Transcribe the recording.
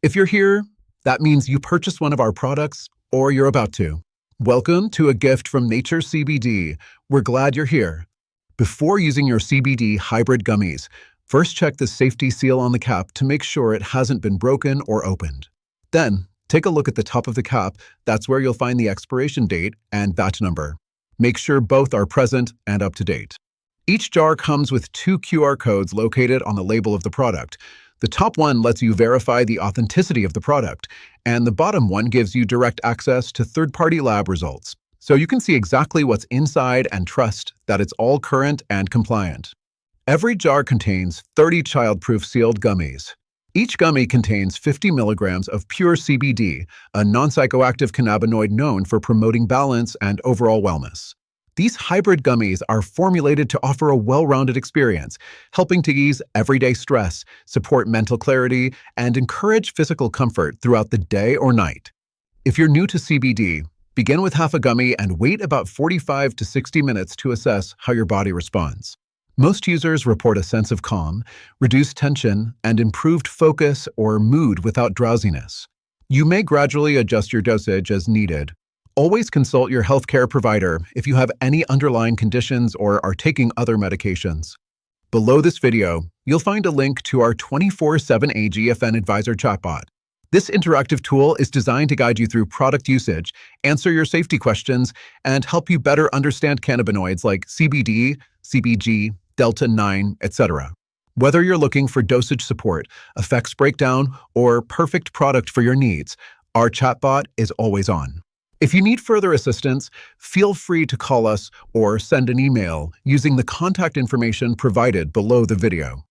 If you're here, that means you purchased one of our products or you're about to. Welcome to a gift from Nature CBD. We're glad you're here. Before using your CBD Hybrid Gummies, first check the safety seal on the cap to make sure it hasn't been broken or opened. Then, take a look at the top of the cap. That's where you'll find the expiration date and batch number. Make sure both are present and up to date. Each jar comes with 2 QR codes located on the label of the product. The top one lets you verify the authenticity of the product, and the bottom one gives you direct access to third-party lab results, so you can see exactly what's inside and trust that it's all current and compliant. Every jar contains 30 child-proof sealed gummies. Each gummy contains 50 milligrams of pure CBD, a non-psychoactive cannabinoid known for promoting balance and overall wellness. These hybrid gummies are formulated to offer a well-rounded experience, helping to ease everyday stress, support mental clarity, and encourage physical comfort throughout the day or night. If you're new to CBD, begin with half a gummy and wait about 45 to 60 minutes to assess how your body responds. Most users report a sense of calm, reduced tension, and improved focus or mood without drowsiness. You may gradually adjust your dosage as needed. Always consult your healthcare provider if you have any underlying conditions or are taking other medications. Below this video, you'll find a link to our 24/7 AGFN Advisor chatbot. This interactive tool is designed to guide you through product usage, answer your safety questions, and help you better understand cannabinoids like CBD, CBG, Delta-9, etc. Whether you're looking for dosage support, effects breakdown, or perfect product for your needs, our chatbot is always on. If you need further assistance, feel free to call us or send an email using the contact information provided below the video.